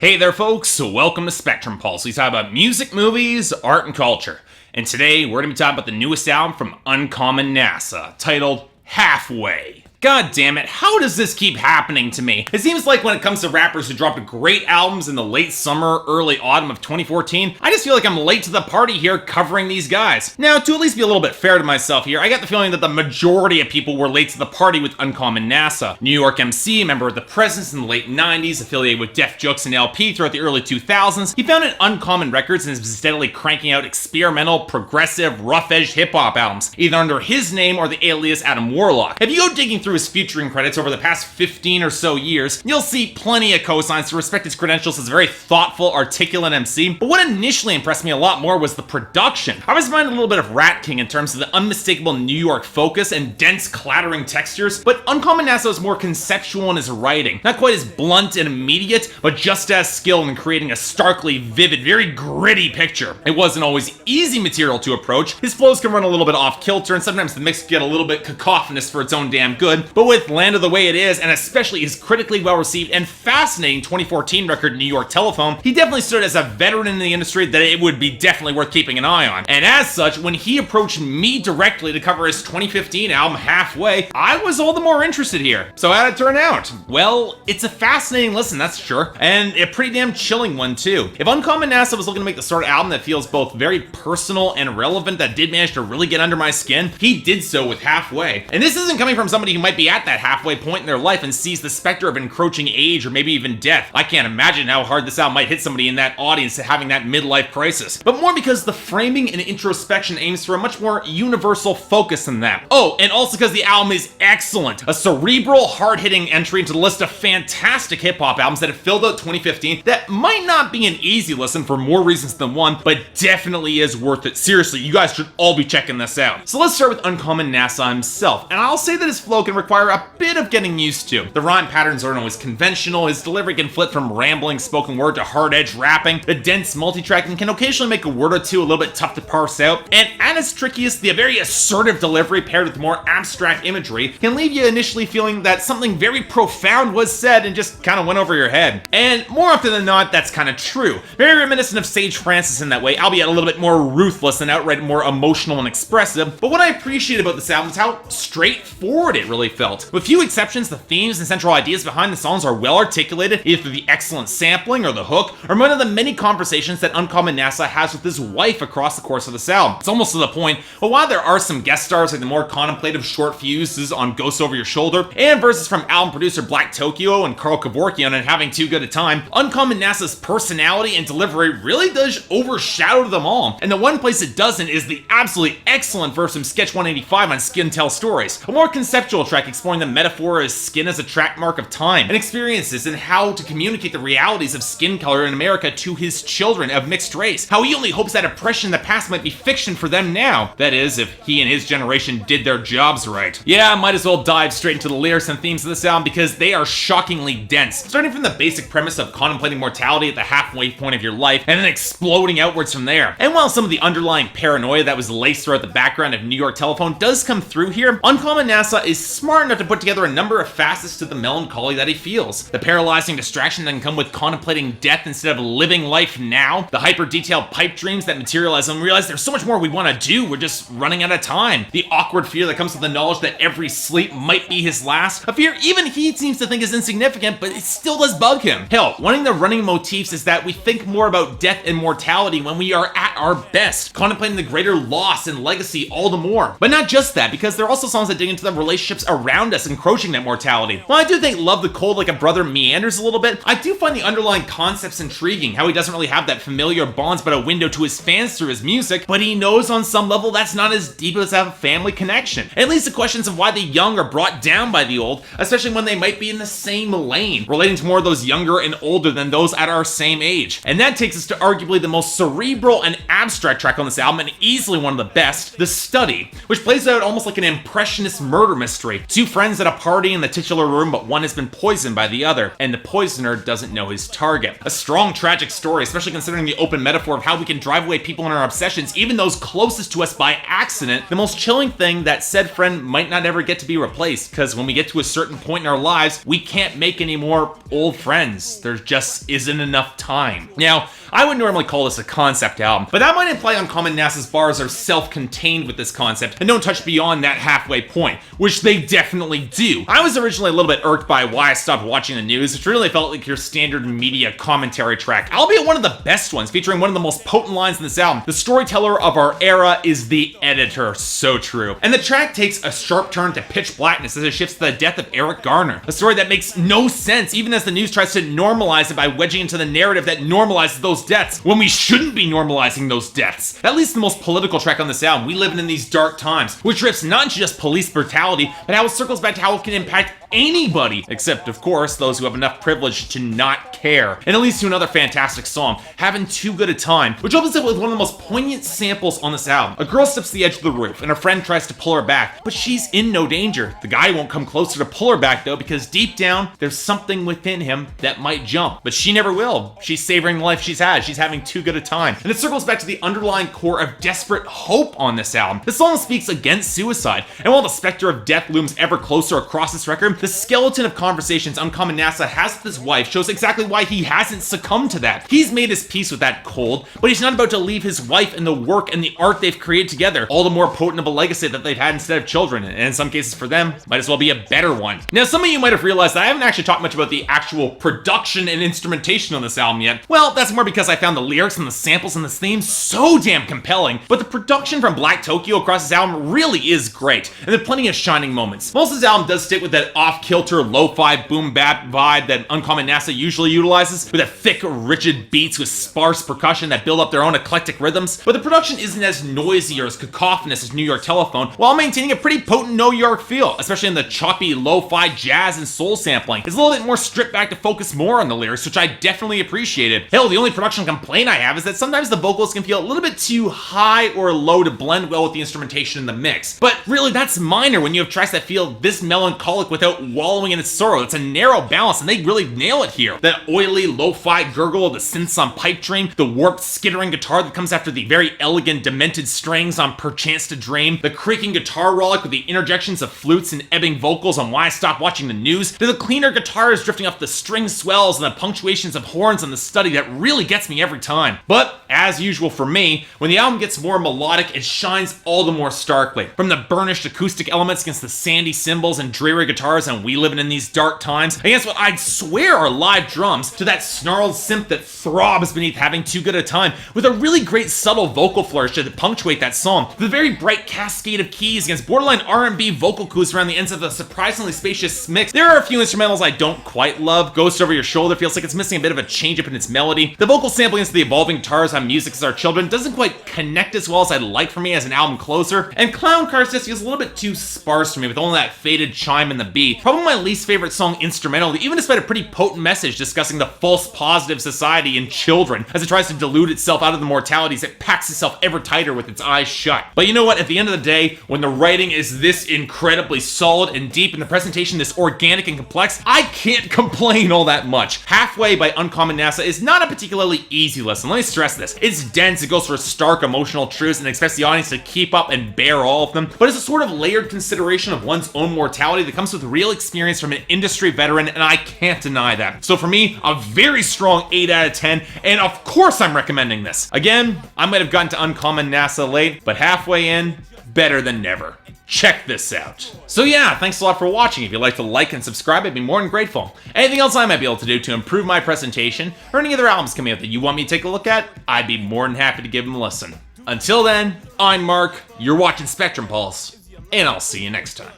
Hey there folks, so welcome to Spectrum Pulse. We talk about music, movies, art, and culture. And today we're going to be talking about the newest album from Uncommon NASA, titled Halfway. God damn it, how does this keep happening to me? It seems like when it comes to rappers who dropped great albums in the late summer, early autumn of 2014, I just feel like I'm late to the party here covering these guys. Now, to at least be a little bit fair to myself here, I got the feeling that the majority of people were late to the party with Uncommon NASA. New York MC, member of The Presence in the late 90s, affiliated with Def Jux and LP throughout the early 2000s, he founded Uncommon Records and has been steadily cranking out experimental, progressive, rough-edged hip-hop albums, either under his name or the alias Adam Warlock. If you go digging through his featuring credits over the past 15 or so years, you'll see plenty of cosigns to respect his credentials as a very thoughtful, articulate MC, but what initially impressed me a lot more was the production. I was reminded a little bit of Rat King in terms of the unmistakable New York focus and dense, clattering textures, but Uncommon NASA is more conceptual in his writing. Not quite as blunt and immediate, but just as skilled in creating a starkly vivid, very gritty picture. It wasn't always easy material to approach. His flows can run a little bit off kilter, and sometimes the mix can get a little bit cacophonous for its own damn good, but with Land of the Way It Is, and especially his critically well-received and fascinating 2014 record New York Telephone, he definitely stood as a veteran in the industry that it would be definitely worth keeping an eye on. And as such, when he approached me directly to cover his 2015 album Halfway, I was all the more interested here. So how'd it turn out? Well, it's a fascinating listen, that's sure, and a pretty damn chilling one too. If Uncommon NASA was looking to make the sort of album that feels both very personal and relevant that did manage to really get under my skin, he did so with Halfway. And this isn't coming from somebody who might be at that halfway point in their life and sees the specter of encroaching age or maybe even death. I can't imagine how hard this album might hit somebody in that audience having that midlife crisis, but more because the framing and introspection aims for a much more universal focus than that. Oh, and also because the album is excellent. A cerebral, hard-hitting entry into the list of fantastic hip-hop albums that have filled out 2015 that might not be an easy listen for more reasons than one, but definitely is worth it. Seriously, you guys should all be checking this out. So let's start with Uncommon NASA himself, and I'll say that his flow can require a bit of getting used to. The rhyme patterns aren't always conventional, his delivery can flip from rambling spoken word to hard-edged rapping, the dense multi-tracking can occasionally make a word or two a little bit tough to parse out, and at its trickiest, the very assertive delivery paired with more abstract imagery can leave you initially feeling that something very profound was said and just kind of went over your head. And more often than not, that's kind of true. Very reminiscent of Sage Francis in that way, albeit a little bit more ruthless and outright more emotional and expressive, but what I appreciate about this album is how straightforward it really felt. With few exceptions, the themes and central ideas behind the songs are well articulated, either through the excellent sampling or the hook, or one of the many conversations that Uncommon NASA has with his wife across the course of this album. It's almost to the point, but while there are some guest stars like the more contemplative short fuses on Ghost Over Your Shoulder, and verses from album producer Black Tokyo and Carl Kavorkian on Having Too Good a Time, Uncommon NASA's personality and delivery really does overshadow them all, and the one place it doesn't is the absolutely excellent verse from Sketch 185 on Skin Tell Stories, a more conceptual track exploring the metaphor of skin as a track mark of time and experiences and how to communicate the realities of skin color in America to his children of mixed race. How he only hopes that oppression in the past might be fiction for them now. That is, if he and his generation did their jobs right. Yeah, I might as well dive straight into the lyrics and themes of this album because they are shockingly dense. Starting from the basic premise of contemplating mortality at the halfway point of your life and then exploding outwards from there. And while some of the underlying paranoia that was laced throughout the background of New York Telephone does come through here, Uncommon NASA is smart enough to put together a number of facets to the melancholy that he feels. The paralyzing distraction that can come with contemplating death instead of living life now. The hyper-detailed pipe dreams that materialize and we realize there's so much more we want to do, we're just running out of time. The awkward fear that comes with the knowledge that every sleep might be his last. A fear even he seems to think is insignificant, but it still does bug him. Hell, one of the running motifs is that we think more about death and mortality when we are at our best, contemplating the greater loss and legacy all the more. But not just that, because there are also songs that dig into the relationships around us encroaching that mortality. While I do think Love the Cold Like a Brother meanders a little bit, I do find the underlying concepts intriguing, how he doesn't really have that familiar bonds but a window to his fans through his music, but he knows on some level that's not as deep as have a family connection. At least the questions of why the young are brought down by the old, especially when they might be in the same lane, relating to more of those younger and older than those at our same age. And that takes us to arguably the most cerebral and abstract track on this album, and easily one of the best, The Study, which plays out almost like an impressionist murder mystery. story. Two friends at a party in the titular room, but one has been poisoned by the other, and the poisoner doesn't know his target. A strong, tragic story, especially considering the open metaphor of how we can drive away people in our obsessions, even those closest to us by accident. The most chilling thing, that said friend might not ever get to be replaced, because when we get to a certain point in our lives, we can't make any more old friends. There just isn't enough time. Now, I would normally call this a concept album, but that might imply Uncommon NASA's bars are self-contained with this concept and don't touch beyond that halfway point, which they definitely do. I was originally a little bit irked by Why I Stopped Watching the News, which really felt like your standard media commentary track, albeit one of the best ones, featuring one of the most potent lines in this album. The storyteller of our era is the editor. So true. And the track takes a sharp turn to pitch blackness as it shifts to the death of Eric Garner, a story that makes no sense even as the news tries to normalize it by wedging into the narrative that normalizes those deaths when we shouldn't be normalizing those deaths. That leads to the most political track on this album, We Live in These Dark Times, which rips not just police brutality, but how it circles back to how it can impact anybody, except of course those who have enough privilege to not care. And it leads to another fantastic song, Having Too Good a Time, which opens up with one of the most poignant samples on this album. A girl steps to the edge of the roof and her friend tries to pull her back, but she's in no danger. The guy won't come closer to pull her back though, because deep down there's something within him that might jump, but she never will. She's savoring the life she's had. She's having too good a time. And it circles back to the underlying core of desperate hope on this album. The song speaks against suicide, and while the specter of death looms ever closer across this record, the skeleton of conversations Uncommon NASA has with his wife shows exactly why he hasn't succumbed to that. He's made his peace with that cold, but he's not about to leave his wife and the work and the art they've created together, all the more potent of a legacy that they've had instead of children, and in some cases for them, might as well be a better one. Now, some of you might have realized that I haven't actually talked much about the actual production and instrumentation on this album yet. Well, that's more because I found the lyrics and the samples and this theme so damn compelling, but the production from Black Tokyo across this album really is great, and there are plenty of shining moments. Most of this album does stick with that off-kilter lo-fi boom-bap vibe that Uncommon NASA usually utilizes, with a thick, rigid beats with sparse percussion that build up their own eclectic rhythms, but the production isn't as noisy or as cacophonous as New York Telephone, while maintaining a pretty potent New York feel, especially in the choppy lo-fi jazz and soul sampling. It's a little bit more stripped back to focus more on the lyrics, which I definitely appreciated. Hell, the only production complaint I have is that sometimes the vocals can feel a little bit too high or low to blend well with the instrumentation in the mix. But really, that's minor when you have tracks that feel this melancholic without wallowing in its sorrow. It's a narrow balance, and they really nail it here. That oily lo-fi gurgle of the synths on Pipe Dream, the warped skittering guitar that comes after the very elegant demented strings on Perchance to Dream, the creaking guitar rollick with the interjections of flutes and ebbing vocals on Why I Stopped Watching the News, to the cleaner guitars drifting off the string swells and the punctuations of horns on the study that really gets me every time. But, as usual for me, when the album gets more melodic, it shines all the more starkly. From the burnished acoustic elements against the sandy cymbals and dreary guitars on We Livin' in These Dark Times, against what I'd swear are live drums, to that snarled synth that throbs beneath Having Too Good a Time, with a really great subtle vocal flourish to punctuate that song, to the very bright cascade of keys against borderline R&B vocal coups around the ends of a surprisingly spacious mix. There are a few instrumentals I don't quite love. Ghost Over Your Shoulder feels like it's missing a bit of a change up in its melody. The vocal sample against the evolving guitars on Music Is Our Children doesn't quite connect as well as I'd like for me as an album closer, and Clown Cars just feels a little bit too sparse for me with only that faded chime in the beat. Probably my least favorite song instrumental, even despite a pretty potent message discussing the false positive society in children as it tries to delude itself out of the mortalities it packs itself ever tighter with its eyes shut. But you know what, at the end of the day, when the writing is this incredibly solid and deep and the presentation this organic and complex, I can't complain all that much. Halfway by Uncommon NASA is not a particularly easy listen. Let me stress this. It's dense, it goes for stark emotional truths and expects the audience to keep up and bear all of them, but it's a sort of layered consideration of one's own mortality that comes with real experience from an industry veteran, and I can't deny that. So for me, a very strong 8 out of 10, and of course I'm recommending this. Again, I might have gotten to Uncommon NASA late, but halfway in, better than never. Check this out. So yeah, thanks a lot for watching. If you'd like to like and subscribe, I'd be more than grateful. Anything else I might be able to do to improve my presentation, or any other albums coming out that you want me to take a look at, I'd be more than happy to give them a listen. Until then, I'm Mark, you're watching Spectrum Pulse, and I'll see you next time.